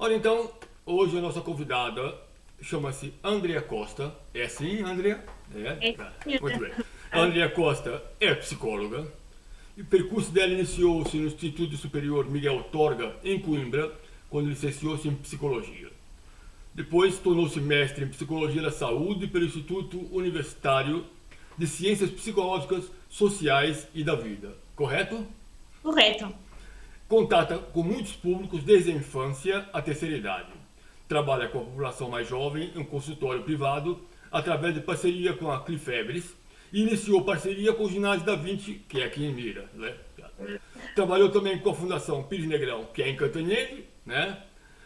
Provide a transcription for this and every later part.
Olha, então, hoje a nossa convidada chama-se Andrea Costa. É assim, Andrea? É? É, Tá. Muito bem. A Andrea Costa é psicóloga. E o percurso dela iniciou-se no Instituto Superior Miguel Torga, em Coimbra, quando licenciou-se em Psicologia. Depois tornou-se mestre em Psicologia da Saúde pelo Instituto Universitário de Ciências Psicológicas, Sociais e da Vida. Correto? correto. Contata com muitos públicos desde a infância à terceira idade. Trabalha com a população mais jovem em um consultório privado através de parceria com a Clifebres e iniciou parceria com o Ginásio da Vinci, que é aqui em Mira. Né? Trabalhou também com a Fundação Pires Negrão, que é em Cantanhede, né?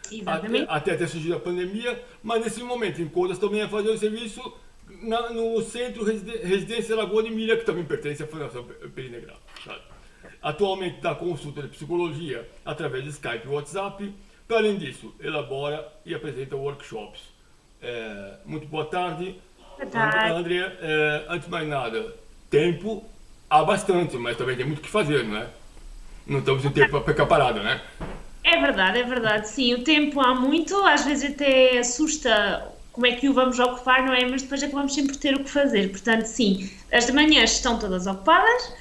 Até, Exatamente. até ter surgido a pandemia, mas nesse momento encontra-se também a fazer o serviço no Centro Residência Lagoa de Mira, que também pertence à Fundação Pires Negrão. Sabe? Atualmente dá consulta de psicologia através de Skype e WhatsApp. Para além disso, elabora e apresenta workshops. Muito boa tarde, Boa tarde. Andrea. Antes de mais nada, tempo há bastante, mas também tem muito o que fazer, não é? Não estamos em tempo para ficar parado, né? É verdade, sim. O tempo há muito, às vezes até assusta como é que o vamos ocupar, não é? Mas depois acabamos sempre por ter o que fazer. Portanto, sim, as de manhãs estão todas ocupadas,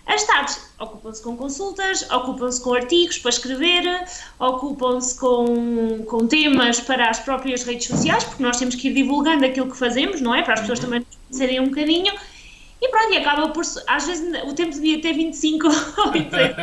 as tardes ocupam-se com consultas, ocupam-se com artigos para escrever, ocupam-se com temas para as próprias redes sociais, porque nós temos que ir divulgando aquilo que fazemos, não é? Para as pessoas Uhum. também nos conhecerem um bocadinho. E pronto, e acaba por. Às vezes o tempo devia ter 25 ou 26.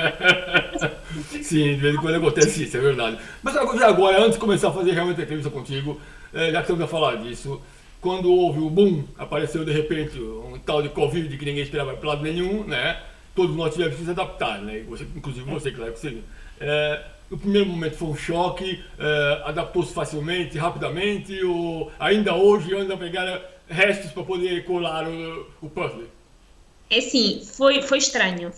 Sim, de vez em quando acontece isso, é verdade. Mas agora, antes de começar a fazer realmente a entrevista contigo, já que estamos a falar disso, quando houve o boom, apareceu de repente um tal de Covid que ninguém esperava para lado nenhum, né? Todos nós tivemos que se adaptar, né? Você, inclusive você, claro que sim. No primeiro momento foi um choque, adaptou-se facilmente, rapidamente, ou ainda hoje anda a pegar restos para poder colar o puzzle. É assim, foi estranho,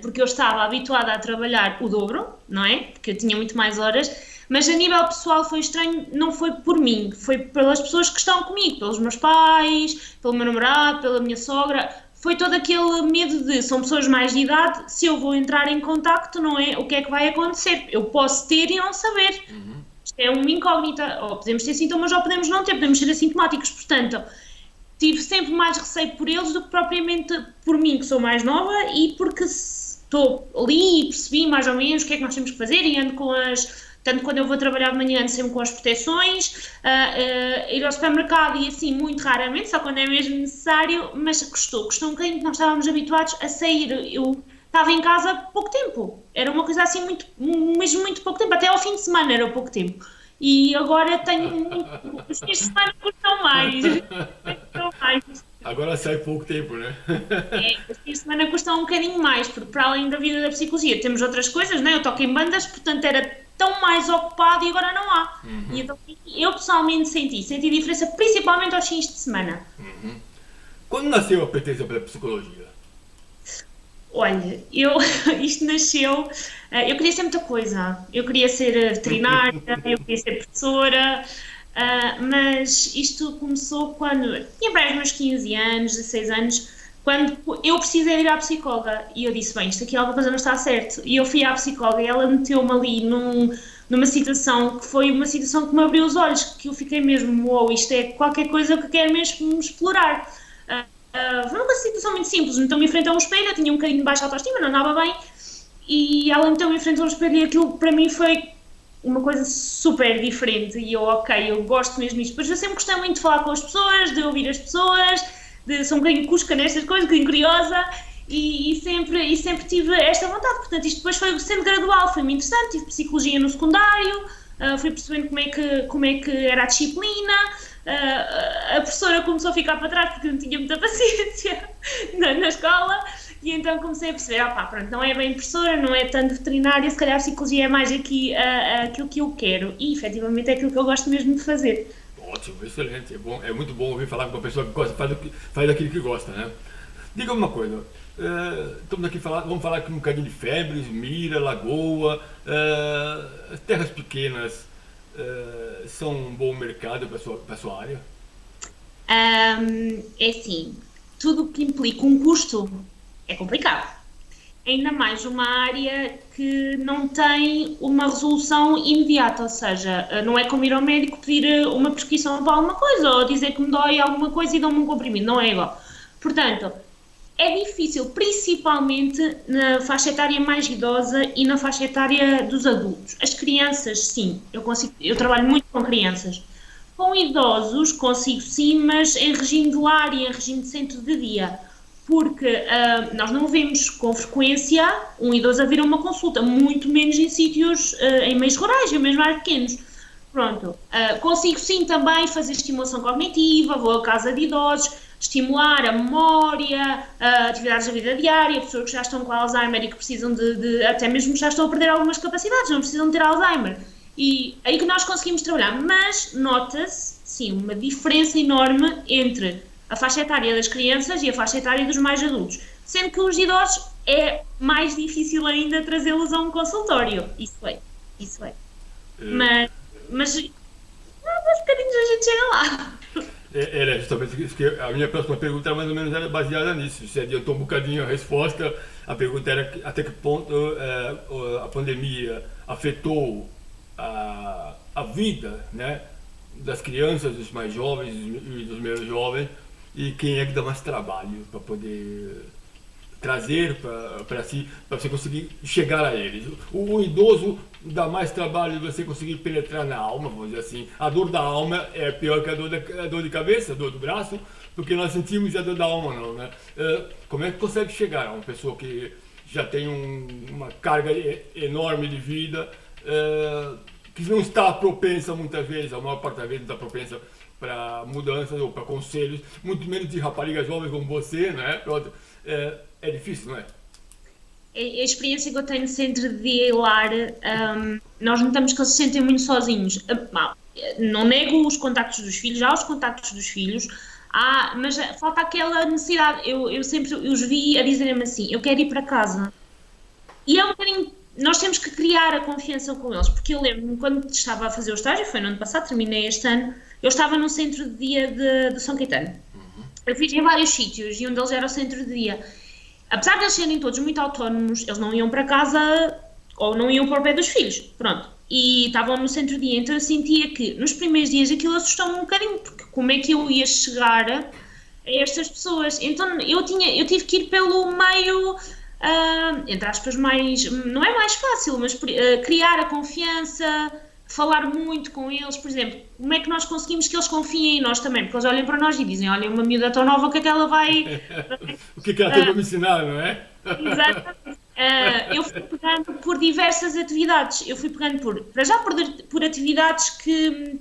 porque eu estava habituada a trabalhar o dobro, não é? Porque eu tinha muito mais horas, mas a nível pessoal foi estranho, não foi por mim, foi pelas pessoas que estão comigo, pelos meus pais, pelo meu namorado, pela minha sogra. Foi todo aquele medo de, são pessoas mais de idade, se eu vou entrar em contacto, não é? O que é que vai acontecer? Eu posso ter e não saber. Uhum. Isto é uma incógnita, ou podemos ter sintomas ou podemos não ter, podemos ser assintomáticos, portanto, tive sempre mais receio por eles do que propriamente por mim, que sou mais nova, e porque estou ali e percebi mais ou menos o que é que nós temos que fazer e ando com as. Tanto quando eu vou trabalhar de manhã, ando sempre com as proteções, ir ao supermercado e assim, muito raramente, só quando é mesmo necessário, mas custou um bocadinho, porque nós estávamos habituados a sair. Eu estava em casa há pouco tempo, era uma coisa assim, mesmo muito pouco tempo, até ao fim de semana era pouco tempo. E agora tenho muito. Os fins de semana custam mais. Custam mais. Agora sai pouco tempo, né? Os fins de semana custam um bocadinho mais, porque para além da vida da psicologia temos outras coisas, né? Eu toco em bandas, portanto era tão mais ocupado e agora não há. E Uhum. então eu pessoalmente senti diferença, principalmente aos fins de semana. Uhum. Quando nasceu a pretensão pela psicologia? Olha, isto nasceu, eu queria ser muita coisa. Eu queria ser veterinária, eu queria ser professora, mas isto começou quando tinha para os meus 15 anos, 16 anos, quando eu precisei ir à psicóloga. E eu disse, bem, isto aqui alguma coisa não está certo. E eu fui à psicóloga e ela meteu-me ali numa situação que foi uma situação que me abriu os olhos, que eu fiquei mesmo, uou, isto é qualquer coisa que eu quero mesmo explorar. Foi uma situação muito simples, então-me em frente a um espelho, eu tinha um bocadinho de baixa autoestima, não andava bem, e ela então em frente a um espelho e aquilo para mim foi uma coisa super diferente, e eu, ok, eu gosto mesmo disto. Depois eu sempre gostei muito de falar com as pessoas, de ouvir as pessoas, sou um bocadinho cusca nestas coisas, um bocadinho curiosa, e sempre tive esta vontade. Portanto, isto depois foi sendo gradual, foi-me interessante, tive psicologia no secundário, fui percebendo como é que era a disciplina. A professora começou a ficar para trás porque não tinha muita paciência na escola, e então comecei a perceber, pronto, não é bem professora, não é tanto veterinária, se calhar a psicologia é mais aqui aquilo que eu quero, e efetivamente é aquilo que eu gosto mesmo de fazer. Ótimo, excelente. É bom, é muito bom ouvir falar com uma pessoa que gosta, faz aquilo que gosta, né? Diga uma coisa. Estamos aqui vamos falar aqui um bocadinho de Febres, Mira, Lagoa, as terras pequenas são um bom mercado para sua área? É assim, tudo o que implica um custo é complicado. ainda mais uma área que não tem uma resolução imediata, ou seja, não é como ir ao médico pedir uma prescrição para alguma coisa ou dizer que me dói alguma coisa e dão-me um comprimido, não é igual. Portanto, é difícil, principalmente na faixa etária mais idosa e na faixa etária dos adultos. As crianças, sim, eu trabalho muito com crianças. Com idosos, consigo sim, mas em regime de lar e em regime de centro de dia, porque nós não vemos com frequência um idoso a vir a uma consulta, muito menos em sítios, em meios rurais, em meios mais pequenos. Pronto, consigo sim também fazer estimulação cognitiva, vou à casa de idosos, estimular a memória, atividades da vida diária, pessoas que já estão com Alzheimer e que precisam até mesmo já estão a perder algumas capacidades, não precisam ter Alzheimer. E aí que nós conseguimos trabalhar, mas nota-se, sim, uma diferença enorme entre a faixa etária das crianças e a faixa etária dos mais adultos, sendo que os idosos é mais difícil ainda trazê-los a um consultório, isso é. Mas aos bocadinhos a gente chega lá. Era justamente isso que a minha próxima pergunta era mais ou menos baseada nisso. Você adiantou um bocadinho a resposta. A pergunta era até que ponto a pandemia afetou a vida, né, das crianças, dos mais jovens e dos menos jovens, e quem é que dá mais trabalho para poder trazer para si, para você conseguir chegar a eles. O idoso dá mais trabalho de você conseguir penetrar na alma, vamos dizer assim. A dor da alma é pior que a dor de cabeça, a dor do braço, porque nós sentimos a dor da alma não, né? Como é que consegue chegar a uma pessoa que já tem uma carga enorme de vida, que não está propensa muitas vezes, a maior parte das vezes não está propensa para mudanças ou para conselhos, muito menos de raparigas jovens como você, né? Pronto. É difícil, não é? A experiência que eu tenho de centro de dia e lar, nós notamos que eles se sentem muito sozinhos. Não nego os contactos dos filhos, há os contactos dos filhos, mas falta aquela necessidade. Eu sempre os vi a dizerem-me assim, eu quero ir para casa. E é um bocadinho, nós temos que criar a confiança com eles, porque eu lembro-me quando estava a fazer o estágio, foi no ano passado, terminei este ano, eu estava num centro de dia de São Caetano. Eu fiz em vários sítios e um deles era o centro de dia. Apesar de eles serem todos muito autónomos, eles não iam para casa ou não iam para o pé dos filhos, pronto. E estavam no centro de dia, então eu sentia que nos primeiros dias aquilo assustou-me um bocadinho, porque como é que eu ia chegar a estas pessoas? Então eu tive que ir pelo meio, entre aspas, não é mais fácil, mas criar a confiança, falar muito com eles, por exemplo, como é que nós conseguimos que eles confiem em nós também, porque eles olhem para nós e dizem, olha, uma miúda tão nova, o que é que ela vai... O que é que ela tem para me ensinar, não é? Exatamente. Eu fui pegando por diversas atividades, eu fui pegando por atividades que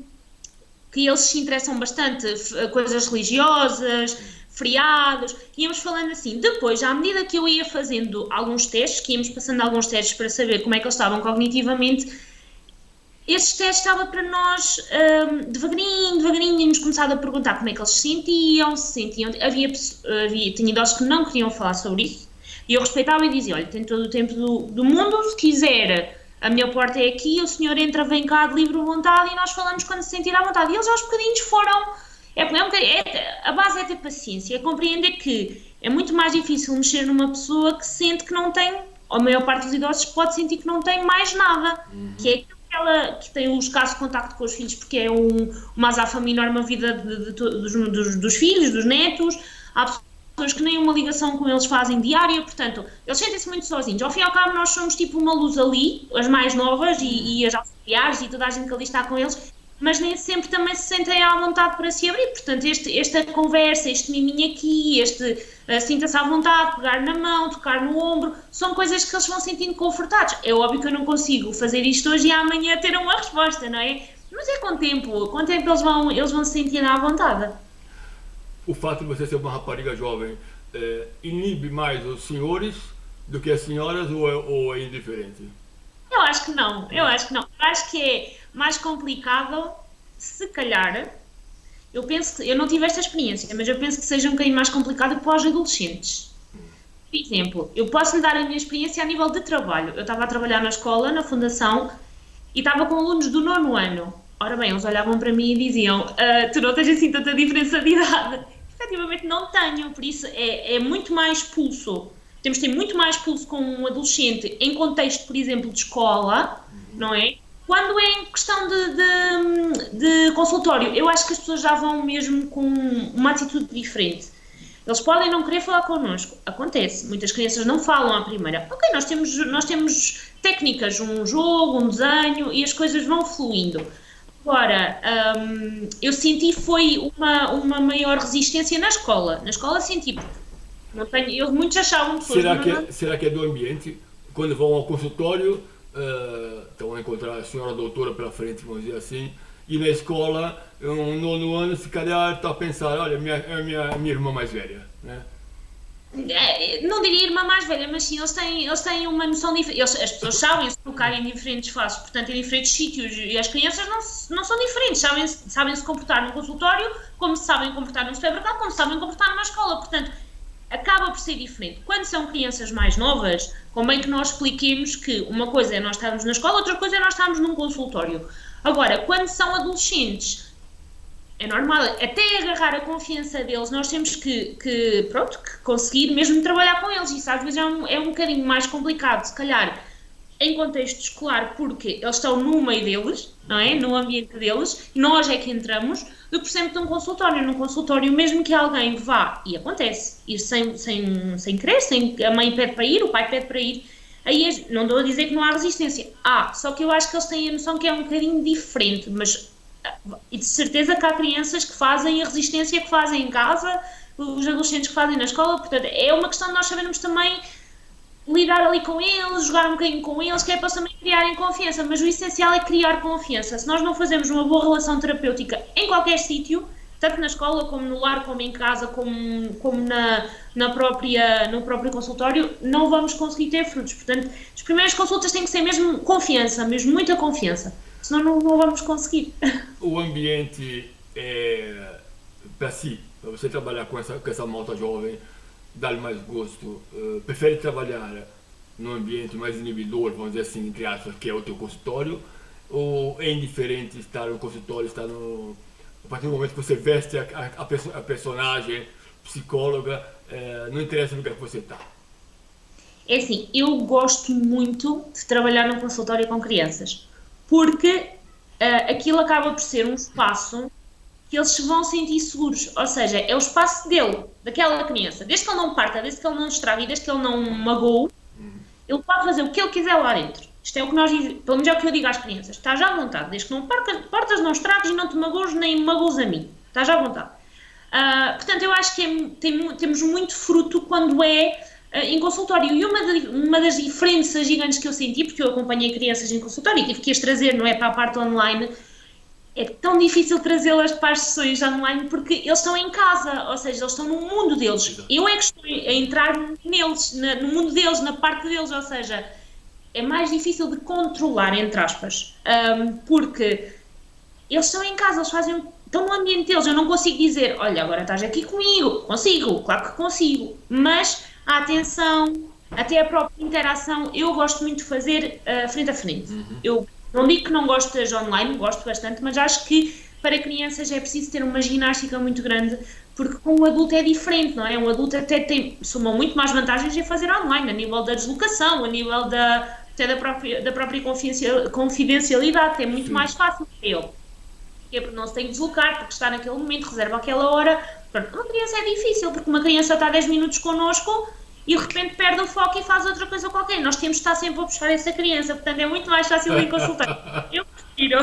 eles se interessam bastante, coisas religiosas, feriados, íamos falando assim. Depois, à medida que eu ia fazendo alguns testes, que íamos passando alguns testes para saber como é que eles estavam cognitivamente, esses testes estavam para nós, devagarinho, íamos começado a perguntar como é que eles se sentiam, tinha idosos que não queriam falar sobre isso, e eu respeitava e dizia, olha, tem todo o tempo do mundo, se quiser, a minha porta é aqui, o senhor entra, vem cá de livre vontade e nós falamos quando se sentir à vontade. E eles aos bocadinhos foram, a base é ter paciência, é compreender que é muito mais difícil mexer numa pessoa que sente que não tem, a maior parte dos idosos pode sentir que não tem mais nada, que é aquela que tem o escasso contacto com os filhos porque é uma azáfama enorme a vida dos filhos, dos netos, há pessoas que nem uma ligação com eles fazem diária, portanto, eles sentem-se muito sozinhos. Ao fim e ao cabo nós somos tipo uma luz ali, as mais novas e as auxiliares e toda a gente que ali está com eles, mas nem sempre também se sentem à vontade para se abrir, portanto esta conversa, este miminho aqui, sinta-se à vontade, pegar na mão, tocar no ombro, são coisas que eles vão sentindo confortados. É óbvio que eu não consigo fazer isto hoje e amanhã ter uma resposta, não é? Mas é com o tempo eles vão se sentir à vontade. O fato de você ser uma rapariga jovem inibe mais os senhores do que as senhoras ou é indiferente? Eu acho que não. Eu acho que é mais complicado, se calhar. Eu penso que, eu não tive esta experiência, mas eu penso que seja um bocadinho mais complicado para os adolescentes. Por exemplo, eu posso lhe dar a minha experiência a nível de trabalho. Eu estava a trabalhar na escola, na fundação, e estava com alunos do 9º ano. Ora bem, eles olhavam para mim e diziam, tu não tens assim tanta diferença de idade. Efetivamente não tenho, por isso é muito mais pulso. temos de ter muito mais pulso com um adolescente em contexto, por exemplo, de escola, não é? Quando é em questão de consultório, eu acho que as pessoas já vão mesmo com uma atitude diferente. Eles podem não querer falar connosco, acontece, muitas crianças não falam à primeira. Ok, nós temos técnicas, um jogo, um desenho e as coisas vão fluindo. Agora, eu senti foi uma maior resistência na escola. Na escola senti, muitos achavam pessoas... Será que é do ambiente? Quando vão ao consultório, estão a encontrar a senhora doutora pela frente, vamos dizer assim, e na escola, no nono ano, se calhar está a pensar, olha, minha irmã mais velha, né? Não diria irmã mais velha, mas sim, eles têm uma noção diferente. As pessoas sabem se colocar em diferentes fases, portanto, em diferentes sítios, e as crianças não são diferentes, sabem se comportar no consultório, como se sabem comportar no supermercado, como se sabem comportar numa escola, portanto, acaba por ser diferente. Quando são crianças mais novas, convém que nós expliquemos que uma coisa é nós estarmos na escola, outra coisa é nós estarmos num consultório. Agora, quando são adolescentes, é normal, até agarrar a confiança deles, nós temos que conseguir mesmo trabalhar com eles. Isso às vezes é um bocadinho mais complicado, se calhar, em contexto escolar, porque eles estão no meio deles, não é? No ambiente deles, e nós é que entramos, do que, por exemplo, num consultório. Num consultório, mesmo que alguém vá, e acontece, ir sem querer, a mãe pede para ir, o pai pede para ir, aí não estou a dizer que não há resistência. Só que eu acho que eles têm a noção que é um bocadinho diferente, mas e de certeza que há crianças que fazem a resistência que fazem em casa, os adolescentes que fazem na escola, portanto é uma questão de nós sabermos também lidar ali com eles, jogar um bocadinho com eles, que é para eles também criarem confiança, mas o essencial é criar confiança. Se nós não fazemos uma boa relação terapêutica em qualquer sítio, tanto na escola, como no lar, como em casa, como no próprio consultório, não vamos conseguir ter frutos. Portanto, as primeiras consultas têm que ser mesmo confiança, mesmo muita confiança, senão não vamos conseguir. O ambiente para si, para você trabalhar com essa malta jovem, dá-lhe mais gosto, prefere trabalhar num ambiente mais inibidor, vamos dizer assim, entre aspas, que é o teu consultório, ou é indiferente estar no consultório, a partir do momento que você veste a personagem, psicóloga, não interessa no lugar que você está? É assim, eu gosto muito de trabalhar num consultório com crianças, porque aquilo acaba por ser um espaço que eles se vão sentir seguros, ou seja, é o espaço daquela criança, desde que ele não parta, desde que ele não estrague, desde que ele não magoe, ele pode fazer o que ele quiser lá dentro. Isto é o que nós dizemos, pelo menos é o que eu digo às crianças, estás à vontade, desde que não partas, não estragues e não te magoes, nem magoes a mim, estás à vontade. Portanto, eu acho que temos muito fruto quando em consultório, e uma das diferenças gigantes que eu senti, porque eu acompanhei crianças em consultório e tive que as trazer, não é, para a parte online, é tão difícil trazê-las para as sessões online porque eles estão em casa, ou seja, eles estão no mundo deles. Eu é que estou a entrar neles, no mundo deles, na parte deles, ou seja, é mais difícil de controlar, entre aspas, porque eles estão em casa, estão no ambiente deles. Eu não consigo dizer, olha, agora estás aqui comigo. Consigo, claro que consigo, mas a atenção, até a própria interação, eu gosto muito de fazer frente a frente. Eu não digo que não gosto das online, gosto bastante, mas acho que para crianças é preciso ter uma ginástica muito grande, porque com o adulto é diferente, não é? Um adulto até soma muito mais vantagens em fazer online, a nível da deslocação, a nível até da própria confidencialidade, que é muito mais fácil para ele. Porque não se tem que deslocar, porque está naquele momento, reserva aquela hora. Pronto, uma criança é difícil, porque uma criança está 10 minutos connosco e de repente perde o foco e faz outra coisa qualquer. Nós temos de estar sempre a puxar essa criança, portanto é muito mais fácil ir consultar. Eu prefiro,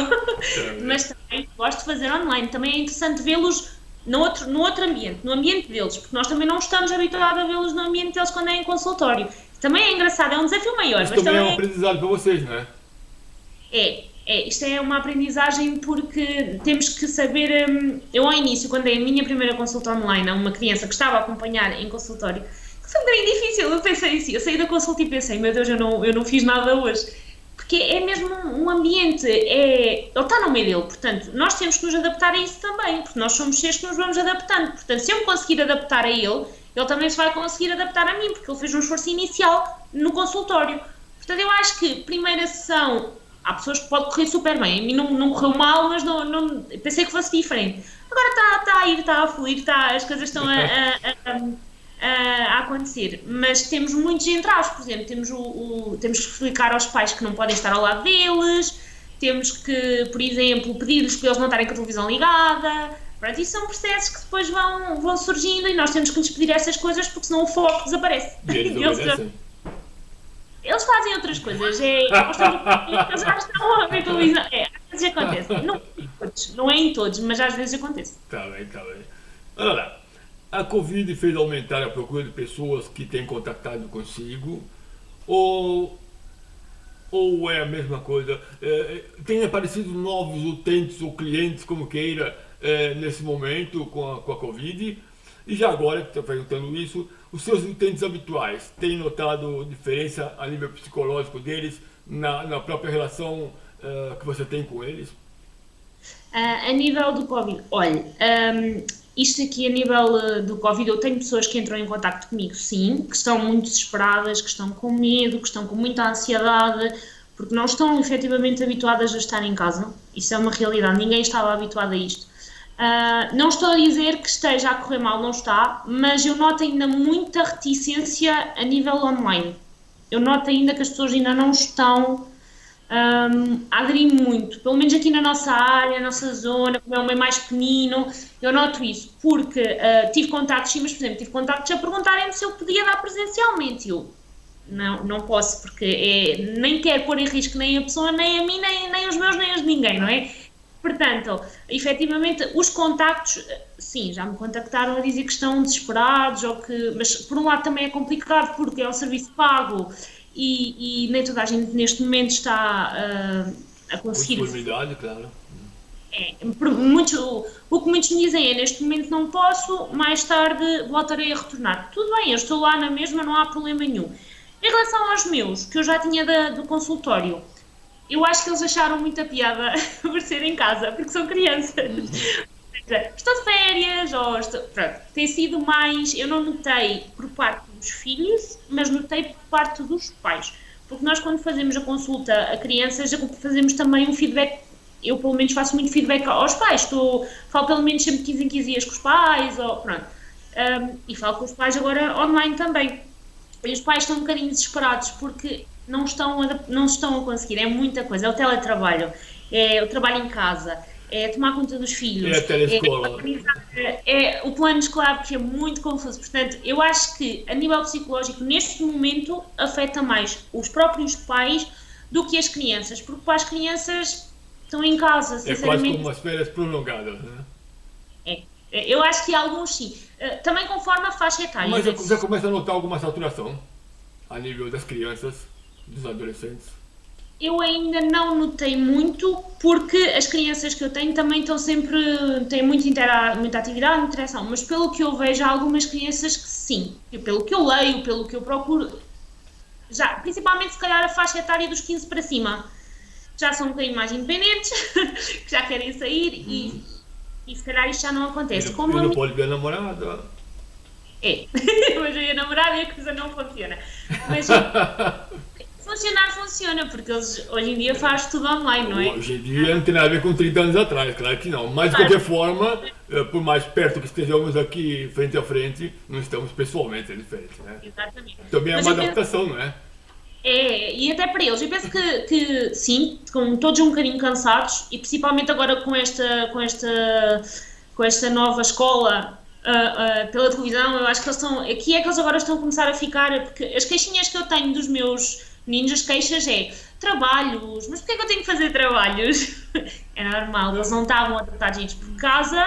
mas também gosto de fazer online. Também é interessante vê-los no outro ambiente, no ambiente deles, porque nós também não estamos habituados a vê-los no ambiente deles quando é em consultório. Também é engraçado, é um desafio maior. Mas também é um aprendizado para vocês, não é? Isto é uma aprendizagem porque temos que saber. Eu ao início, quando dei a minha primeira consulta online a uma criança que estava a acompanhar em consultório, foi um bocadinho difícil, eu pensei assim, eu saí da consulta e pensei, meu Deus, eu não fiz nada hoje, porque é mesmo um ambiente, ele está no meio dele, portanto, nós temos que nos adaptar a isso também, porque nós somos seres que nos vamos adaptando, portanto, se eu me conseguir adaptar a ele também se vai conseguir adaptar a mim, porque ele fez um esforço inicial no consultório. Portanto, eu acho que primeira sessão, há pessoas que pode correr super bem, a mim não correu mal, mas pensei que fosse diferente. Agora está a ir, está a fluir, as coisas estão a acontecer, mas temos muitos entraves, por exemplo, temos que explicar aos pais que não podem estar ao lado deles, temos que, por exemplo, pedir-lhes para eles não estarem com a televisão ligada. Pronto, isso são processos que depois vão surgindo e nós temos que lhes pedir essas coisas porque senão o foco desaparece. E eles obedecem. Eles fazem outras coisas, eles já estão a ver televisão. Às vezes acontece. Não é em todos, mas às vezes acontece. Tá bem, tá bem. Olha lá, a Covid fez aumentar a procura de pessoas que têm contactado consigo ou é a mesma coisa? Tem aparecido novos utentes ou clientes, como queira, nesse momento com a Covid? E já agora que está perguntando isso, os seus utentes habituais, têm notado diferença a nível psicológico deles, na própria relação que você tem com eles? A nível do Covid, olha, isto aqui a nível do Covid, eu tenho pessoas que entram em contacto comigo, sim, que estão muito desesperadas, que estão com medo, que estão com muita ansiedade, porque não estão efetivamente habituadas a estar em casa. Isso é uma realidade, ninguém estava habituado a isto. Não estou a dizer que esteja a correr mal, não está, mas eu noto ainda muita reticência a nível online. Eu noto ainda que as pessoas ainda não estão a aderir muito, pelo menos aqui na nossa área, na nossa zona, como é um meio mais pequenino, eu noto isso, porque tive contactos, sim, mas por exemplo, tive contactos a perguntarem-me se eu podia dar presencialmente. Eu não posso, porque nem quero pôr em risco nem a pessoa, nem a mim, nem os meus, nem os de ninguém, não é? Portanto, efetivamente, os contactos, sim, já me contactaram a dizer que estão desesperados, mas por um lado também é complicado porque é um serviço pago e nem toda a gente neste momento está a conseguir. Disponibilidade, claro. O que muitos me dizem é, neste momento não posso, mais tarde voltarei a retornar. Tudo bem, eu estou lá na mesma, não há problema nenhum. Em relação aos meus, que eu já tinha do consultório, eu acho que eles acharam muita piada por ser em casa, porque são crianças. Estou de férias, pronto, tem sido mais, eu não notei por parte dos filhos, mas notei por parte dos pais. Porque nós quando fazemos a consulta a crianças, fazemos também um feedback, eu pelo menos faço muito feedback aos pais, falo pelo menos sempre 15 em 15 dias com os pais, pronto. E falo com os pais agora online também. E os pais estão um bocadinho desesperados porque não estão a conseguir, é muita coisa, é o teletrabalho, é o trabalho em casa, é tomar conta dos filhos, É a telescola. É o plano escolar, porque é muito confuso. Portanto, eu acho que a nível psicológico, neste momento, afeta mais os próprios pais do que as crianças, porque para as crianças estão em casa, sinceramente. É quase como umas férias prolongadas, né? Eu acho que alguns sim, também conforme a faixa etária. Mas já começa a notar alguma saturação a nível das crianças, dos adolescentes? Eu ainda não notei muito, porque as crianças que eu tenho também têm muita atividade, muita interação, mas pelo que eu vejo, há algumas crianças que sim, pelo que eu leio, pelo que eu procuro, principalmente se calhar a faixa etária dos 15 para cima, já são um bocadinho mais independentes, que já querem sair e se calhar isto já não acontece. E não pode ver a namorada. Mas aí a namorada e a coisa não funciona. Mas funcionar funciona, porque eles hoje em dia fazem tudo online, não é? Hoje em dia não tem nada a ver com 30 anos atrás, claro que não. Mas de qualquer forma, por mais perto que estejamos aqui frente a frente, não estamos pessoalmente, é diferente, né? Exatamente. Também é uma adaptação, não é? E até para eles, eu penso que sim, com todos um bocadinho cansados, e principalmente agora com esta nova escola pela televisão, eu acho que eles estão, aqui é que eles agora estão a começar a ficar, porque as queixinhas que eu tenho dos meus meninos, as queixas trabalhos, mas porquê é que eu tenho que fazer trabalhos? É normal, eles não estavam adaptados a isto por casa,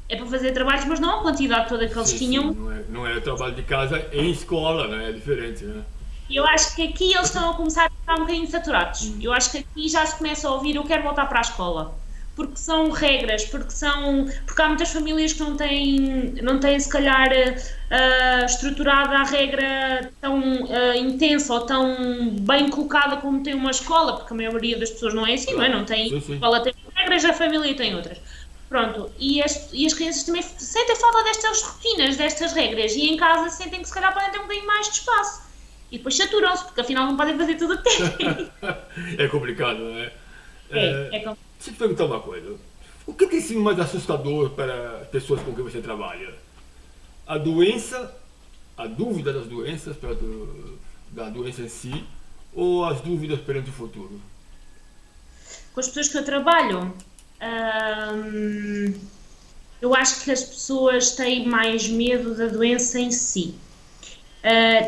é para fazer trabalhos, mas não a quantidade toda que eles tinham. Não é trabalho de casa em escola, não é diferente, né? Eu acho que aqui eles estão a começar a ficar um bocadinho saturados. Eu acho que aqui já se começa a ouvir, eu quero voltar para a escola. Porque são regras, porque há muitas famílias que não têm se calhar estruturada a regra tão intensa ou tão bem colocada como tem uma escola, porque a maioria das pessoas não é assim, não é? Não tem, a escola tem regras, a família tem outras. Pronto, e as crianças também sentem falta destas rotinas, destas regras, e em casa sentem que se calhar podem ter um bocadinho mais de espaço. E depois saturam-se, porque afinal não podem fazer tudo o que têm. É complicado, não é? É complicado. Deixa eu te perguntar uma coisa. O que tem sido mais assustador para as pessoas com quem você trabalha? a doença, a dúvida das doenças, da doença em si, ou as dúvidas perante o futuro? Com as pessoas que eu trabalho, hum, eu acho que as pessoas têm mais medo da doença em si.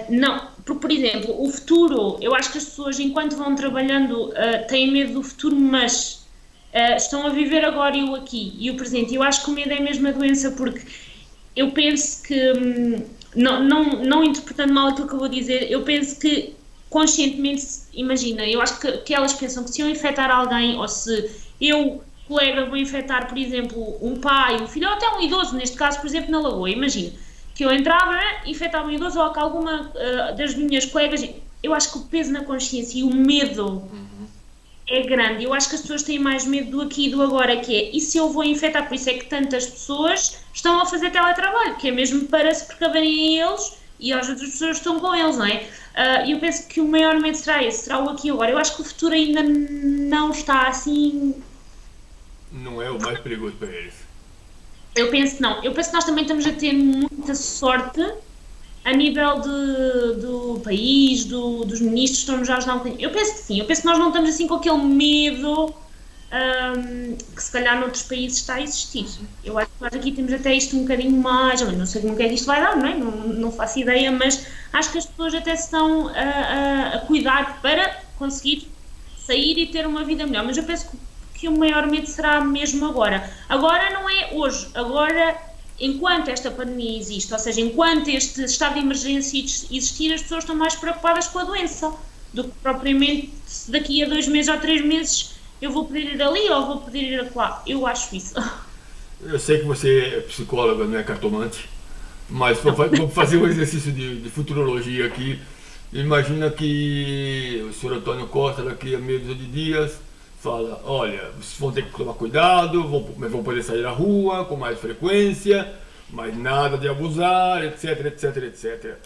Não, porque, por exemplo, o futuro, eu acho que as pessoas, enquanto vão trabalhando, têm medo do futuro, mas estão a viver agora e o aqui e o presente. Eu acho que o medo é mesmo a doença, porque eu penso que, não interpretando mal aquilo que eu vou dizer, eu penso que conscientemente, imagina, eu acho que elas pensam que se eu infectar alguém, ou se eu, colega, vou infectar, por exemplo, um pai, um filho, ou até um idoso, neste caso, por exemplo, na Lagoa, imagina, que eu entrava, infectava um idoso, ou que alguma das minhas colegas, eu acho que o peso na consciência e o medo é grande. Eu acho que as pessoas têm mais medo do aqui e do agora, que é, e se eu vou infectar? Por isso é que tantas pessoas estão a fazer teletrabalho, que é mesmo para se precaverem a eles e as outras pessoas que estão com eles, não é? E eu penso que o maior medo será esse, será o aqui e agora. Eu acho que o futuro ainda não está assim. Não é o mais perigoso para eles. Eu penso que não. Eu penso que nós também estamos a ter muita sorte a nível do país, dos ministros, estão-nos a ajudar um bocadinho. Eu penso que sim, eu penso que nós não estamos assim com aquele medo que se calhar noutros países está a existir. Eu acho que nós aqui temos até isto um bocadinho mais, eu não sei como é que isto vai dar, não é? Não faço ideia, mas acho que as pessoas até se estão a cuidar para conseguir sair e ter uma vida melhor. Mas eu penso que o maior medo será mesmo agora. Agora não é hoje, agora enquanto esta pandemia existe, ou seja, enquanto este estado de emergência existir, as pessoas estão mais preocupadas com a doença do que propriamente se daqui a 2 meses ou 3 meses eu vou poder ir ali ou vou poder ir lá. Eu acho isso. Eu sei que você é psicóloga, não é cartomante, mas vamos fazer um exercício de futurologia aqui. Imagina que o senhor Antônio Costa, daqui a meia dúzia de dias, fala: olha, vocês vão ter que tomar cuidado, vão poder sair à rua com mais frequência, mas nada de abusar, etc, etc, etc.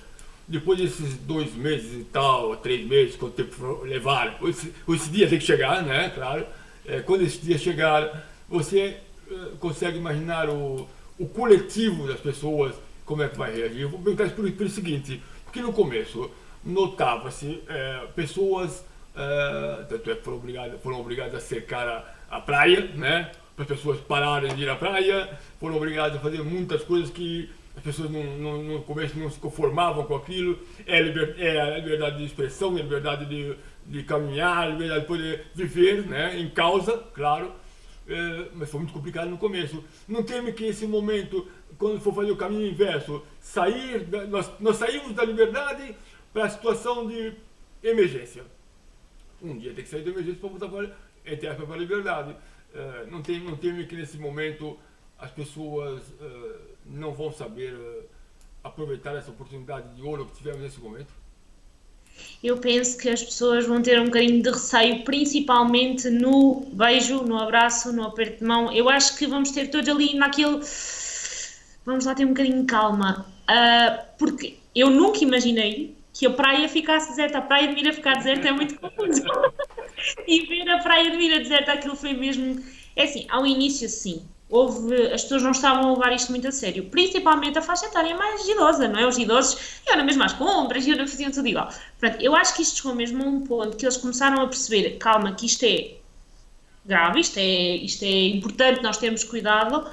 Depois desses 2 meses e tal, 3 meses, quanto tempo levar, esse dia tem que chegar, né? Claro. Quando esse dia chegar, você consegue imaginar o coletivo das pessoas, como é que vai reagir? Eu vou perguntar isso pelo seguinte, porque no começo notava-se pessoas, tanto é que foram obrigadas a cercar a praia, né? Para as pessoas pararem de ir à praia, foram obrigadas a fazer muitas coisas que as pessoas no começo não se conformavam com aquilo. É a liberdade de expressão, é a liberdade de caminhar, a liberdade de poder viver, né? Em causa, claro. Mas foi muito complicado no começo. Não teme que esse momento, quando for fazer o caminho inverso, nós saímos da liberdade para a situação de emergência. Um dia tem que sair da emergência para voltar para a liberdade. Não teme que nesse momento as pessoas não vão saber aproveitar essa oportunidade de ouro que tivemos nesse momento? Eu penso que as pessoas vão ter um bocadinho de receio, principalmente no beijo, no abraço, no aperto de mão. Eu acho que vamos ter todos ali naquele. Vamos lá ter um bocadinho de calma. Porque eu nunca imaginei que a praia ficasse deserta. A praia de Mira ficar deserta é muito confuso. E ver a praia de Mira deserta, aquilo foi mesmo. É assim, ao início, sim. As pessoas não estavam a levar isto muito a sério, principalmente a faixa etária mais idosa, não é? Os idosos iam na mesma às compras, iam faziam tudo igual. Portanto, eu acho que isto chegou mesmo a um ponto que eles começaram a perceber, calma, que isto é grave, isto é importante, nós temos cuidado.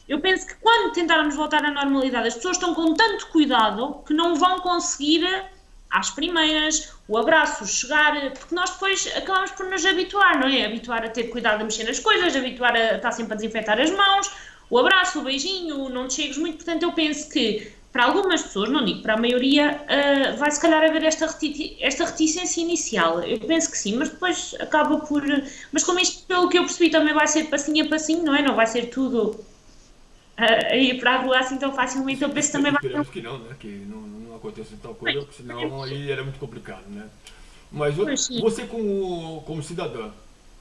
Eu penso que quando tentarmos voltar à normalidade, as pessoas estão com tanto cuidado que não vão conseguir às primeiras, o abraço, chegar, porque nós depois acabamos por nos habituar, não é? Habituar a ter cuidado a mexer nas coisas, habituar a estar sempre a desinfetar as mãos, o abraço, o beijinho, não te chegues muito, portanto eu penso que para algumas pessoas, não digo para a maioria, vai se calhar haver esta reticência inicial, eu penso que sim, mas depois acaba por, mas como isto, pelo que eu percebi, também vai ser passinho a passinho, não é? Não vai ser tudo a ir para a rua assim tão facilmente, eu penso que também vai ser. Esperamos que não, né? Que não aconteça tal coisa, porque senão aí era muito complicado, né? Mas você como cidadã,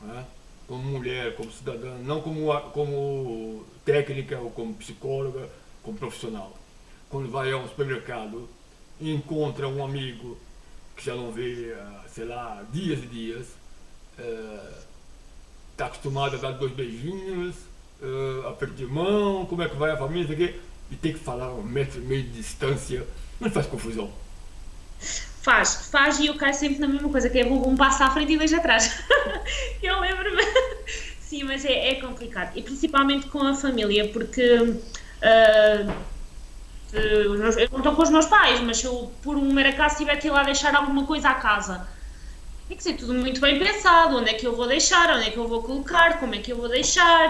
né? Como mulher, como cidadã, não como técnica ou como psicóloga, como profissional, quando vai a um supermercado e encontra um amigo que já não vê, sei lá, dias e dias, está acostumado a dar 2 beijinhos, aperto de mão, como é que vai a família, isso aqui, e tem que falar 1,5 m de distância, não faz confusão. Faz e eu caio sempre na mesma coisa, que é um passo à frente e dois atrás. Eu lembro-me. Sim, mas é complicado. E principalmente com a família, porque ah, eu não estou com os meus pais, mas se eu por um mero acaso tiver que ir lá deixar alguma coisa à casa, tem que ser tudo muito bem pensado, onde é que eu vou deixar, onde é que eu vou colocar, como é que eu vou deixar.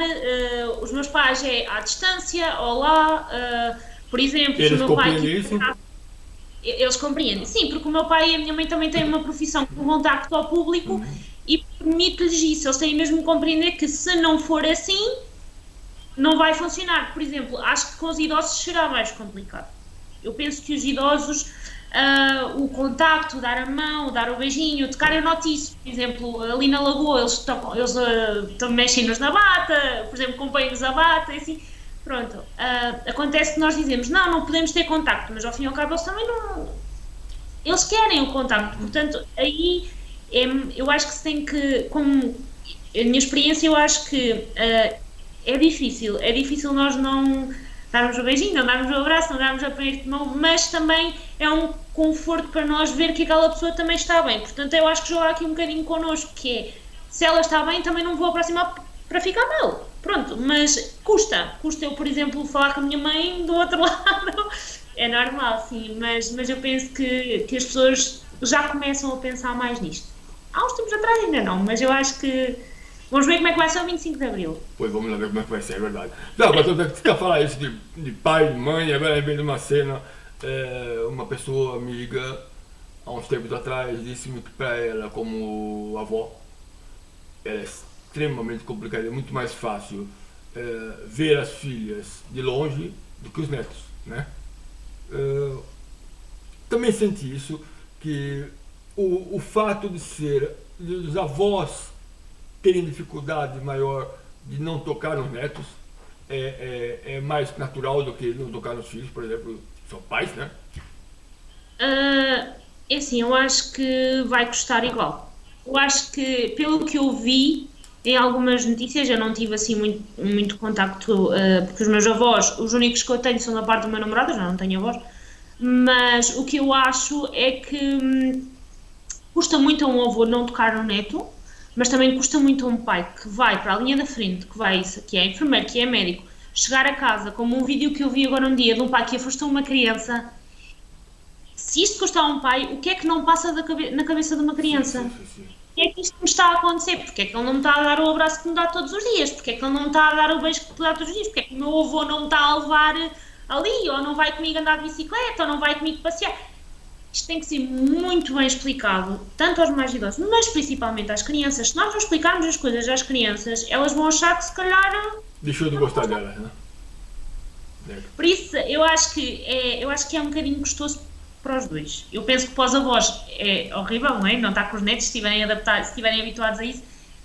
Os meus pais é à distância, ou lá, por exemplo, se o Eles meu pai compreendem isso? eles compreendem. Sim, porque o meu pai e a minha mãe também têm uma profissão com contacto ao público e permite-lhes isso. Eles têm mesmo que compreender que se não for assim, não vai funcionar. Por exemplo, acho que com os idosos será mais complicado. Eu penso que os idosos, o contacto, dar a mão, dar o beijinho, tocar, eu noto isso. Por exemplo, ali na Lagoa, eles mexem-nos na bata, por exemplo, acompanham-nos a bata, assim. Pronto, acontece que nós dizemos, não podemos ter contacto, mas ao fim e ao cabo eles também não... Eles querem o contacto, portanto, aí eu acho que se tem que, como a minha experiência, eu acho que é difícil nós não darmos o beijinho, não darmos o abraço, não darmos o aperto de mão, mas também é um conforto para nós ver que aquela pessoa também está bem, portanto eu acho que joga aqui um bocadinho connosco, que é, se ela está bem também não vou aproximar para ficar mal, pronto, mas custa eu, por exemplo, falar com a minha mãe do outro lado, é normal, sim, mas eu penso que as pessoas já começam a pensar mais nisto. Há uns tempos atrás ainda não, mas eu acho que vamos ver como é que vai ser o 25 de Abril. Pois vamos lá ver como é que vai ser, é verdade. Não, mas você quer falar isso de pai, mãe, agora vem de uma cena, uma pessoa amiga, há uns tempos atrás, disse-me que para ela, como avó, é extremamente complicado, é muito mais fácil ver as filhas de longe do que os netos, né? Também senti isso, que o fato de os avós terem dificuldade maior de não tocar nos netos é mais natural do que não tocar nos filhos, por exemplo, são pais, né? É assim, eu acho que vai custar igual. Eu acho que, pelo que eu vi em algumas notícias, eu não tive assim muito contacto, porque os meus avós, os únicos que eu tenho são da parte do meu namorado, eu já não tenho avós, mas o que eu acho é que custa muito a um avô não tocar no neto, mas também custa muito a um pai que vai para a linha da frente, que é enfermeiro, que é médico, chegar a casa, como um vídeo que eu vi agora um dia de um pai que afastou uma criança. Se isto custa a um pai, o que é que não passa na cabeça de uma criança? Sim. O que é que isto me está a acontecer? Porque é que ele não me está a dar o abraço que me dá todos os dias? Porque é que ele não me está a dar o beijo que me dá todos os dias? Porque é que o meu avô não me está a levar ali, ou não vai comigo andar de bicicleta, ou não vai comigo passear? Isto tem que ser muito bem explicado, tanto aos mais idosos, mas principalmente às crianças. Se nós não explicarmos as coisas às crianças, elas vão achar que se calhar... Deixou de gostar delas, né? Por isso, eu acho que é um bocadinho gostoso para os dois. Eu penso que para os avós é horrível, não é? Não estar com os netos, se estiverem adaptados, se estiverem habituados a isso,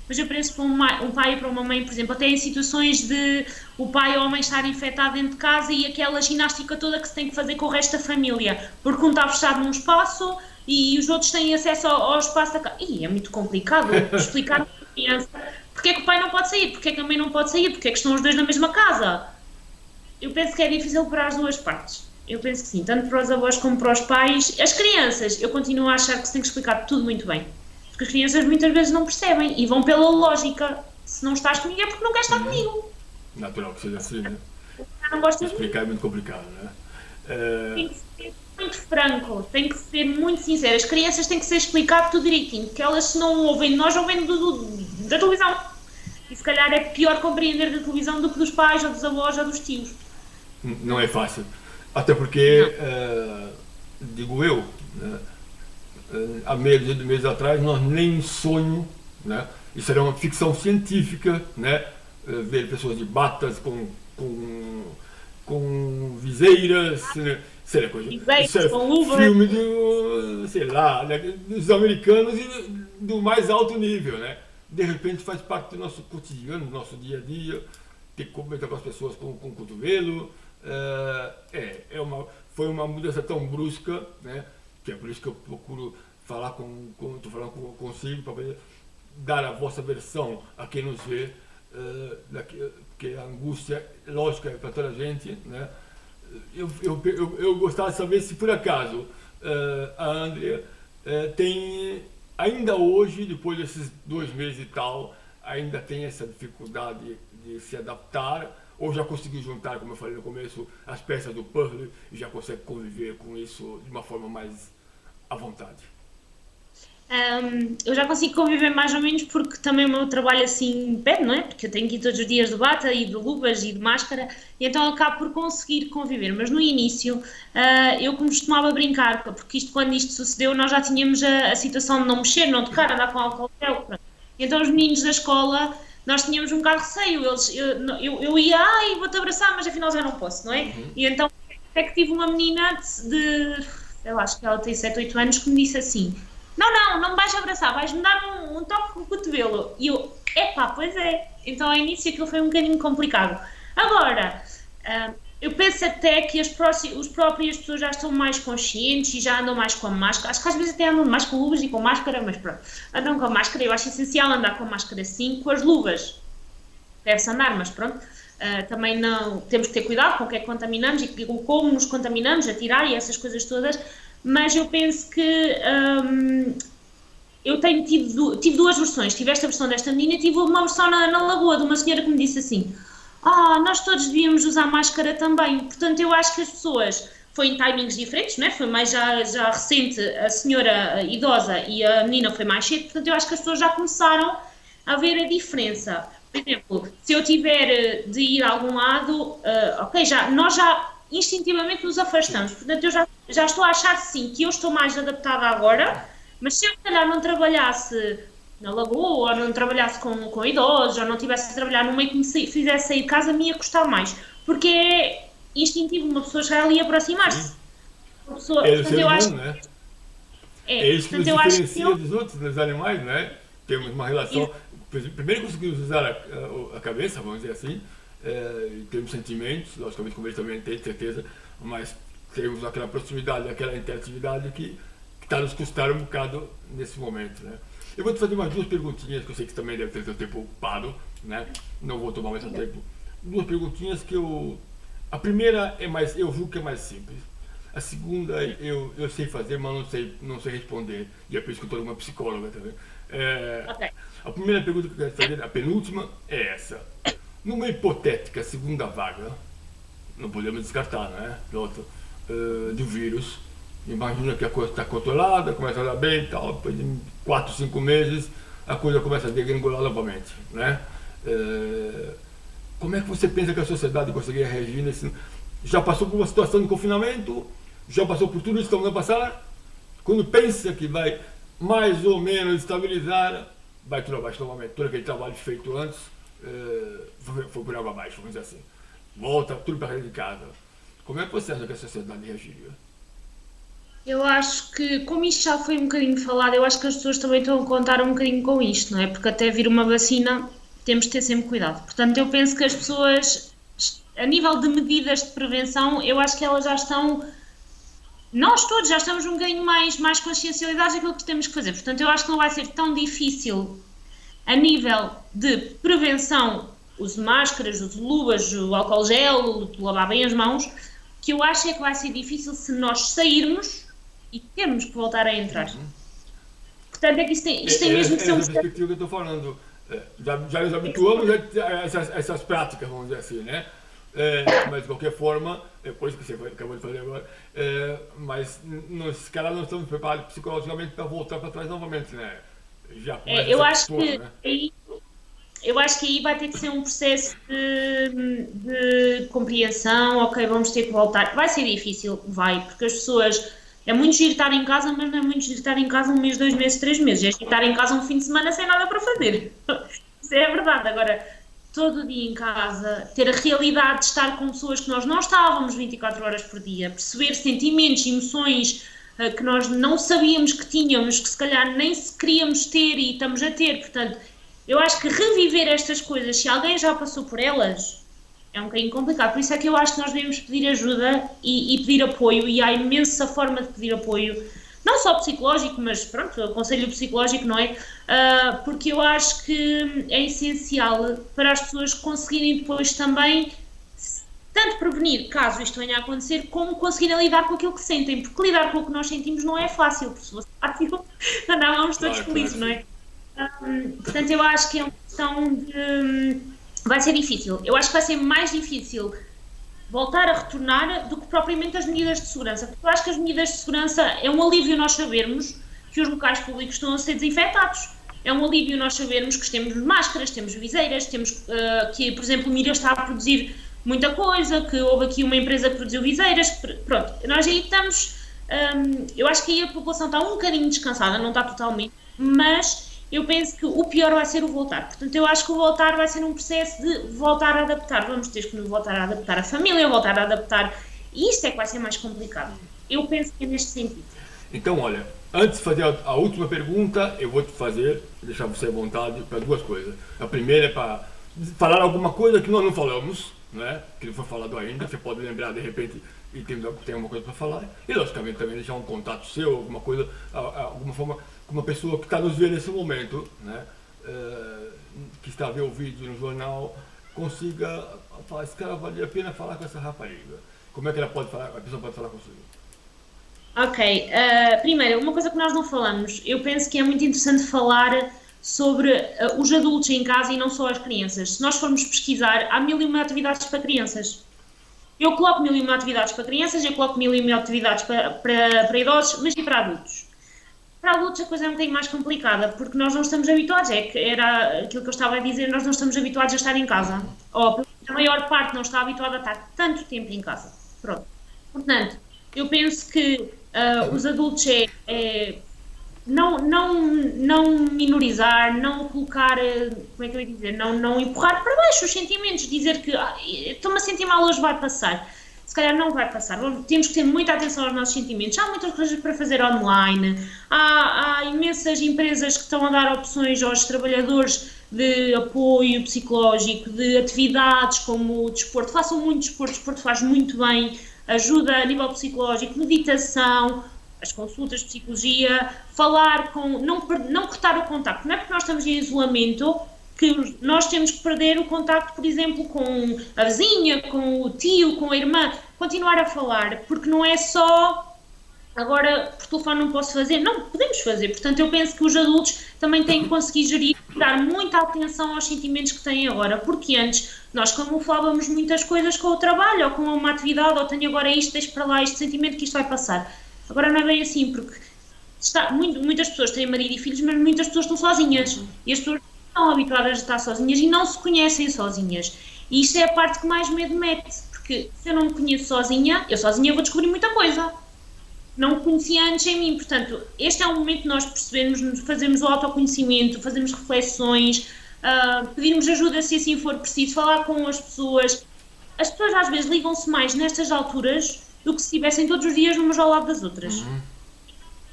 mas eu penso que para um pai e para uma mãe, por exemplo, até em situações de o pai ou a mãe estar infectado dentro de casa e aquela ginástica toda que se tem que fazer com o resto da família, porque um está fechado num espaço e os outros têm acesso ao espaço da casa. E é muito complicado explicar a criança porque é que o pai não pode sair, porque é que a mãe não pode sair, porque é que estão os dois na mesma casa. Eu penso que é difícil para as duas partes. Eu penso que sim, tanto para os avós como para os pais. As crianças, eu continuo a achar que se tem que explicar tudo muito bem. Porque as crianças muitas vezes não percebem e vão pela lógica. Se não estás comigo é porque não queres estar comigo. Natural que seja assim, né? Não gostas de mim. Explicar é muito complicado, né? Tem que ser muito franco, tem que ser muito sincero. As crianças têm que ser explicado tudo direitinho, porque elas se não ouvem de nós, ouvem da televisão. E se calhar é pior compreender da televisão do que dos pais, ou dos avós, ou dos tios. Não é fácil. Até porque, digo eu, né, há meses atrás, nós nem em sonho, né, isso era uma ficção científica, né, ver pessoas de batas com viseiras, né, seria coisa. Isso é com luva. filme sei lá, né, dos americanos e do mais alto nível, né? De repente faz parte do nosso cotidiano, do nosso dia a dia, ter que comentar com as pessoas com o cotovelo. Foi uma mudança tão brusca, né, que é por isso que eu procuro falar estou falando consigo, para poder dar a vossa versão a quem nos vê, que a angústia, lógico, é para toda a gente, né, eu gostava de saber se por acaso a Andrea tem, ainda hoje, depois desses 2 meses e tal, ainda tem essa dificuldade de se adaptar, ou já conseguiu juntar, como eu falei no começo, as peças do puzzle e já consegue conviver com isso de uma forma mais à vontade. Eu já consigo conviver mais ou menos porque também o meu trabalho assim pede, não é? Porque eu tenho que ir todos os dias de bata e de luvas e de máscara, e então acabo por conseguir conviver. Mas no início, eu costumava brincar, porque quando isto sucedeu, nós já tínhamos a situação de não mexer, não tocar, andar com álcool gel. Pronto. E então os meninos da escola, nós tínhamos um bocado de receio. Eu ia, ai, vou-te abraçar, mas afinal já não posso, não é? E então até que tive uma menina eu acho que ela tem 7, 8 anos, que me disse assim: não me vais abraçar, vais-me dar um toque com o cotovelo. E eu, epá, pois é. Então ao início aquilo foi um bocadinho complicado. Agora, eu penso até que os próprias pessoas já estão mais conscientes e já andam mais com a máscara. Acho que às vezes até andam mais com luvas e com máscara, mas pronto. Andam com a máscara, eu acho essencial andar com a máscara sim, com as luvas. Deve-se andar, mas pronto. Também não temos que ter cuidado com o que é que contaminamos e com como nos contaminamos, a tirar e essas coisas todas. Mas eu penso que eu tive 2 versões. Tive esta versão desta menina e tive uma versão na Lagoa, de uma senhora que me disse assim: nós todos devíamos usar máscara também. Portanto, eu acho que as pessoas, foi em timings diferentes, não é? Foi mais já recente, a senhora idosa, e a menina foi mais cedo. Portanto, eu acho que as pessoas já começaram a ver a diferença. Por exemplo, se eu tiver de ir a algum lado, nós já instintivamente nos afastamos. Portanto, eu já estou a achar sim que eu estou mais adaptada agora, mas se eu se calhar não trabalhasse na Lagoa, ou não trabalhasse com idosos, ou não tivesse a trabalhar no meio que me fizesse sair de casa, me ia custar mais. Porque é instintivo uma pessoa chegar ali e aproximar-se. É o ser humano, né? É isso que nos portanto, eu acho que diferencia dos outros, dos animais, né? Temos uma relação. Primeiro conseguimos usar a cabeça, vamos dizer assim, temos sentimentos, logicamente como eles também têm, certeza, mas temos aquela proximidade, aquela interatividade que está nos custando um bocado nesse momento, né? Eu vou te fazer umas 2 perguntinhas, que eu sei que também deve ter seu tempo ocupado, né? Não vou tomar mais seu tempo. 2 perguntinhas que a primeira eu julgo que é mais simples. A segunda eu sei fazer, mas não sei responder. E é por isso que eu estou numa psicóloga também. Ok. A primeira pergunta que eu quero fazer, a penúltima, é essa. Numa hipotética segunda vaga, não podemos descartar, né? Do vírus. Imagina que a coisa está controlada, começa a dar bem e tal, depois de 4, 5 meses a coisa começa a degringolar novamente, né? Como é que você pensa que a sociedade conseguiria reagir nesse... Já passou por uma situação de confinamento, já passou por tudo isso que estamos a passar, quando pensa que vai mais ou menos estabilizar, vai tudo abaixo novamente. Todo aquele trabalho feito antes foi por água abaixo, vamos dizer assim. Volta tudo para dentro de casa. Como é que você acha que a sociedade reagiria? Eu acho que, como isto já foi um bocadinho falado, eu acho que as pessoas também estão a contar um bocadinho com isto, não é? Porque até vir uma vacina temos de ter sempre cuidado. Portanto, eu penso que as pessoas, a nível de medidas de prevenção, eu acho que elas já estão, nós todos já estamos um bocadinho mais consciencializados daquilo que temos que fazer. Portanto, eu acho que não vai ser tão difícil a nível de prevenção, uso de máscaras, uso de luvas, o álcool gel, lavar bem as mãos, que eu acho é que vai ser difícil se nós sairmos e temos que voltar a entrar. Portanto, é que isto tem mesmo que ser essa perspectiva que eu estou falando. Já nos habituamos a essas práticas, vamos dizer assim, né? Mas de qualquer forma, por isso que você acabou de fazer agora, mas se calhar não estamos preparados psicologicamente para voltar para trás novamente, né? Já eu acho pessoa, que né? eu acho que aí vai ter que ser um processo de compreensão. Ok, vamos ter que voltar. Vai ser difícil, porque as pessoas... É muito giro estar em casa, mas não é muito giro estar em casa 1 mês, 2 meses, 3 meses. É giro estar em casa um fim de semana sem nada para fazer. Isso é verdade. Agora, todo dia em casa, ter a realidade de estar com pessoas que nós não estávamos 24 horas por dia, perceber sentimentos, emoções que nós não sabíamos que tínhamos, que se calhar nem se queríamos ter e estamos a ter. Portanto, eu acho que reviver estas coisas, se alguém já passou por elas, é um bocadinho complicado. Por isso é que eu acho que nós devemos pedir ajuda e pedir apoio, e há imensa forma de pedir apoio, não só psicológico, mas pronto, o conselho psicológico, não é? Porque eu acho que é essencial para as pessoas conseguirem depois também tanto prevenir caso isto venha a acontecer, como conseguirem lidar com aquilo que sentem, porque lidar com o que nós sentimos não é fácil, porque se fosse fácil, andávamos todos felizes, não é? Portanto, eu acho que é uma questão de... vai ser difícil. Eu acho que vai ser mais difícil voltar a retornar do que propriamente as medidas de segurança, porque eu acho que as medidas de segurança é um alívio nós sabermos que os locais públicos estão a ser desinfetados. É um alívio nós sabermos que temos máscaras, temos viseiras, temos que, por exemplo, o Mira está a produzir muita coisa, que houve aqui uma empresa que produziu viseiras, pronto, nós aí estamos, eu acho que aí a população está um bocadinho descansada, não está totalmente, mas eu penso que o pior vai ser o voltar. Portanto, eu acho que o voltar vai ser um processo de voltar a adaptar. Vamos ter que voltar a adaptar a família, voltar a adaptar. E isto é que vai ser mais complicado. Eu penso que é neste sentido. Então, olha, antes de fazer a última pergunta, eu vou te deixar você à vontade para duas coisas. A primeira é para falar alguma coisa que nós não falamos, né? Que não foi falado ainda. Você pode lembrar de repente e tem alguma coisa para falar. E logicamente também deixar um contato seu, alguma coisa, alguma forma, com uma pessoa que está nos vendo nesse momento, né? Que está a ver o vídeo no jornal, consiga falar, esse cara valia a pena falar com essa rapariga. Como é que ela pode falar, a pessoa pode falar consigo? Ok, primeiro, uma coisa que nós não falamos, eu penso que é muito interessante falar sobre os adultos em casa e não só as crianças. Se nós formos pesquisar, há 1001 atividades para crianças. Eu coloco 1001 atividades para crianças, eu coloco 1001 atividades para idosos, mas e para adultos? Para adultos a coisa é um bocadinho mais complicada, porque nós não estamos habituados, era aquilo que eu estava a dizer, nós não estamos habituados a estar em casa, ou a maior parte não está habituada a estar tanto tempo em casa. Pronto. Portanto, eu penso que os adultos não minorizar, não colocar, como é que eu ia dizer, não empurrar para baixo os sentimentos, dizer que estou-me a sentir mal, hoje vai passar. Se calhar não vai passar. Temos que ter muita atenção aos nossos sentimentos. Há muitas coisas para fazer online, há imensas empresas que estão a dar opções aos trabalhadores de apoio psicológico, de atividades como o desporto. Façam muito desporto, o desporto faz muito bem, ajuda a nível psicológico, meditação, as consultas de psicologia, falar com... não cortar o contacto. Não é porque nós estamos em isolamento que nós temos que perder o contacto, por exemplo, com a vizinha, com o tio, com a irmã. Continuar a falar, porque não é só... Agora, por telefone não posso fazer. Não, podemos fazer. Portanto, eu penso que os adultos também têm que conseguir gerir, dar muita atenção aos sentimentos que têm agora, porque antes nós camuflávamos muitas coisas com o trabalho, ou com uma atividade, ou tenho agora isto, deixo para lá este sentimento que isto vai passar. Agora não é bem assim, porque muitas pessoas têm marido e filhos, mas muitas pessoas estão sozinhas. E as pessoas estão habituadas a estar sozinhas e não se conhecem sozinhas. E isto é a parte que mais medo mete, porque se eu não me conheço sozinha, eu sozinha vou descobrir muita coisa. Não conhecia antes em mim, portanto, este é o momento de nós percebermos, fazermos o autoconhecimento, fazermos reflexões, pedirmos ajuda se assim for preciso, falar com as pessoas. As pessoas às vezes ligam-se mais nestas alturas do que se estivessem todos os dias umas ao lado das outras.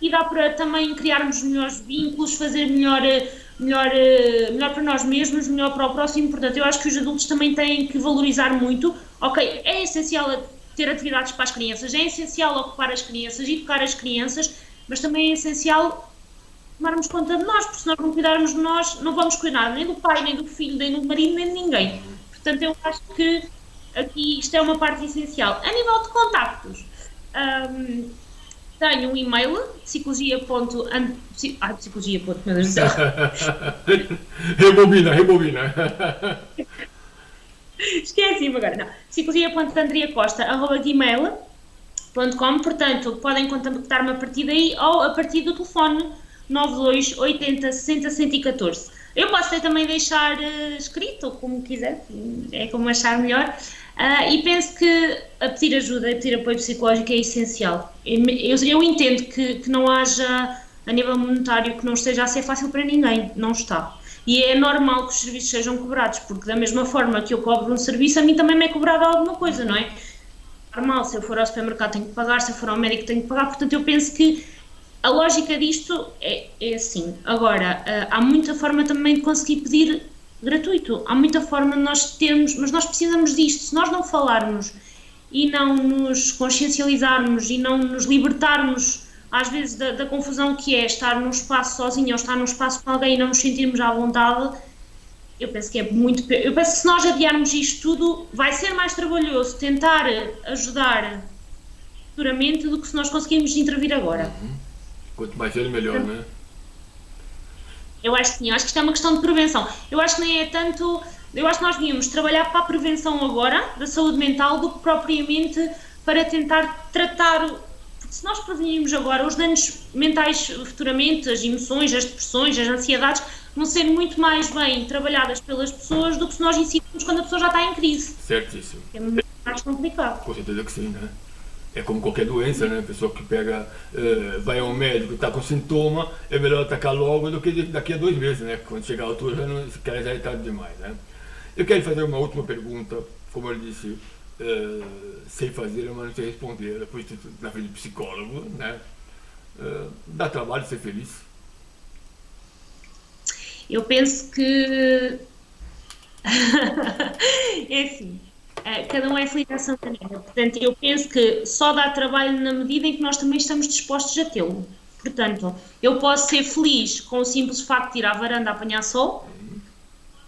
E dá para também criarmos melhores vínculos, fazer melhor para nós mesmos, melhor para o próximo. Portanto, eu acho que os adultos também têm que valorizar muito. Ok, é essencial ter atividades para as crianças, é essencial ocupar as crianças, educar as crianças, mas também é essencial tomarmos conta de nós, porque se nós não cuidarmos de nós, não vamos cuidar nem do pai, nem do filho, nem do marido, nem de ninguém. Portanto, eu acho que aqui isto é uma parte essencial. A nível de contactos, tenho um e-mail, psicologia. Meu Deus do céu. Rebobina. Esqueci-me agora, não. psicologia.andreacosta@gmail.com. Portanto, podem contactar-me a partir daí ou a partir do telefone 92 80 60 114. Eu posso também deixar escrito, como quiser, é como achar melhor. E penso que a pedir ajuda e pedir apoio psicológico é essencial. Eu entendo que não haja, a nível monetário, que não esteja a ser fácil para ninguém, não está. E é normal que os serviços sejam cobrados, porque da mesma forma que eu cobro um serviço, a mim também me é cobrado alguma coisa, não é? Normal, se eu for ao supermercado tenho que pagar, se eu for ao médico tenho que pagar, portanto eu penso que a lógica disto é assim. Agora, há muita forma também de conseguir pedir gratuito, há muita forma de nós termos, mas nós precisamos disto. Se nós não falarmos e não nos consciencializarmos e não nos libertarmos às vezes da confusão que é estar num espaço sozinho ou estar num espaço com alguém e não nos sentirmos à vontade, Eu penso que é muito. Eu penso que se nós adiarmos isto tudo, vai ser mais trabalhoso tentar ajudar futuramente do que se nós conseguirmos intervir agora. Quanto mais cedo, melhor, né? Eu acho que sim, eu acho que isto é uma questão de prevenção. Eu acho que nem é tanto. Eu acho que nós devíamos trabalhar para a prevenção agora da saúde mental do que propriamente para tentar tratar. Porque se nós prevenirmos agora, os danos mentais futuramente, as emoções, as depressões, as ansiedades, vão ser muito mais bem trabalhadas pelas pessoas do que se nós incidirmos quando a pessoa já está em crise. Certíssimo. É muito mais complicado. Com certeza que sim, né? É como qualquer doença, né? A pessoa que pega, vai ao médico, está com sintoma, é melhor atacar logo do que daqui a 2 meses, né? Quando chegar a altura já é tarde demais, né? Eu quero fazer uma última pergunta, como eu disse, sei fazer, mas não sei responder, depois na frente de psicólogo, né? Dá trabalho ser feliz? Eu penso que é assim, cada um é feliz à sua maneira. Portanto, eu penso que só dá trabalho na medida em que nós também estamos dispostos a tê-lo. Portanto, eu posso ser feliz com o simples facto de ir à varanda a apanhar sol,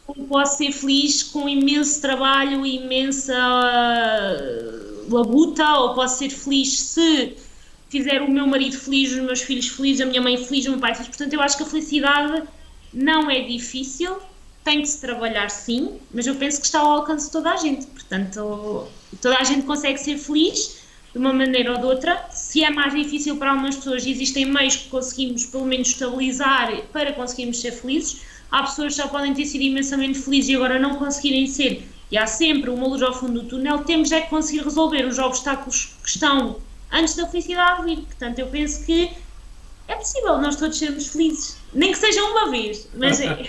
ou posso ser feliz com imenso trabalho, imensa labuta, ou posso ser feliz se fizer o meu marido feliz, os meus filhos felizes, a minha mãe feliz, o meu pai feliz. Portanto, eu acho que a felicidade não é difícil, tem que se trabalhar sim, mas eu penso que está ao alcance de toda a gente. Portanto, toda a gente consegue ser feliz de uma maneira ou de outra. Se é mais difícil para algumas pessoas, existem meios que conseguimos pelo menos estabilizar para conseguirmos ser felizes. Há pessoas que já podem ter sido imensamente felizes e agora não conseguirem ser. E há sempre uma luz ao fundo do túnel. Temos é que conseguir resolver os obstáculos que estão antes da felicidade vir. Portanto, eu penso que é possível nós todos sermos felizes. Nem que seja uma vez, mas é.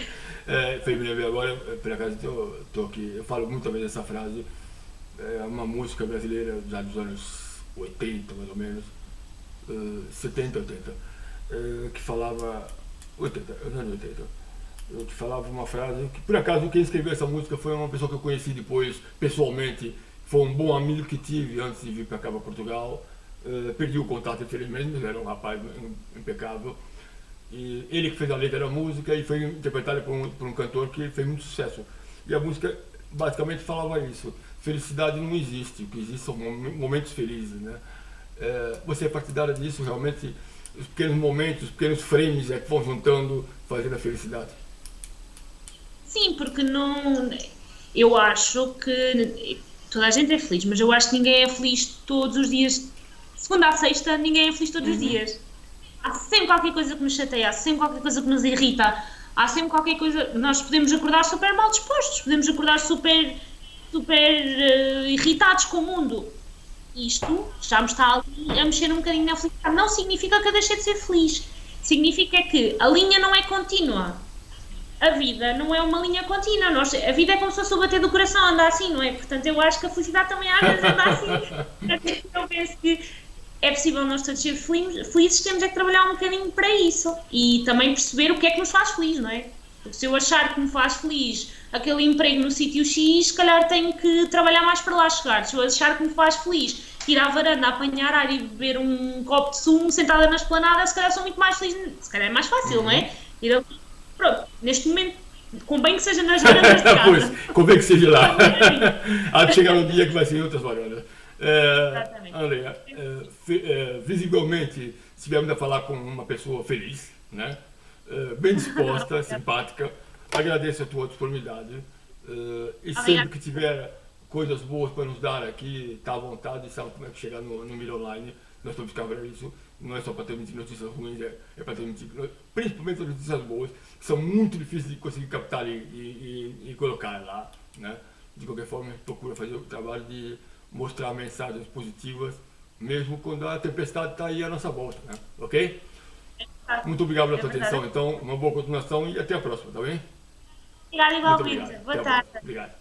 Foi me lembrar agora, por acaso estou aqui, eu falo muitas vezes essa frase, é uma música brasileira já dos anos 80, mais ou menos, 70, 80, que falava, 80, anos 80, que falava uma frase que, por acaso, quem escreveu essa música foi uma pessoa que eu conheci depois, pessoalmente, foi um bom amigo que tive antes de vir para cá, para Portugal. Perdi o contato, infelizmente, mas era um rapaz impecável. E ele que fez a letra da música e foi interpretada por um cantor que fez muito sucesso. E a música basicamente falava isso: felicidade não existe, o que existe são momentos felizes, né? Você é partidária disso, realmente, os pequenos momentos, os pequenos frames que vão juntando, fazendo a felicidade? Sim, porque não. Eu acho que toda a gente é feliz, mas eu acho que ninguém é feliz todos os dias. Segunda a sexta, ninguém é feliz todos os dias. Há sempre qualquer coisa que nos chateia, há sempre qualquer coisa que nos irrita, há sempre qualquer coisa. Nós podemos acordar super mal dispostos, podemos acordar super irritados com o mundo. Isto já me está ali a mexer um bocadinho na felicidade. Não significa que eu deixei de ser feliz. Significa que a linha não é contínua. A vida não é uma linha contínua. A vida é como se fosse o bater do coração, anda assim, não é? Portanto, eu acho que a felicidade também às vezes anda assim. Eu penso que é possível nós todos ser felizes, temos é que trabalhar um bocadinho para isso. E também perceber o que é que nos faz feliz, não é? Porque se eu achar que me faz feliz aquele emprego no sítio X, se calhar tenho que trabalhar mais para lá chegar. Se eu achar que me faz feliz ir à varanda, apanhar ar e beber um copo de sumo sentada na esplanada, se calhar sou muito mais feliz. Se calhar é mais fácil, não é? Pronto, neste momento, convém que seja nas varandas de casa. Pois, convém que seja lá. Há de chegar um dia que vai ser em outras varandas. Andrea, visivelmente, se estivermos a falar com uma pessoa feliz, né? Bem disposta, simpática, agradeço a tua disponibilidade. E sempre que tiver coisas boas para nos dar aqui, está à vontade, sabe como é que chegar no Milho Online. Nós estamos buscando isso, não é só para transmitir notícias ruins, é para transmitir principalmente as notícias boas, que são muito difíceis de conseguir captar e colocar lá, né? De qualquer forma, a gente procura fazer o trabalho de mostrar mensagens positivas, mesmo quando a tempestade está aí à nossa volta, né? Ok? Muito obrigado pela sua atenção, então, uma boa continuação e até a próxima, tá bem? Obrigada igualmente. Boa tarde. Obrigado.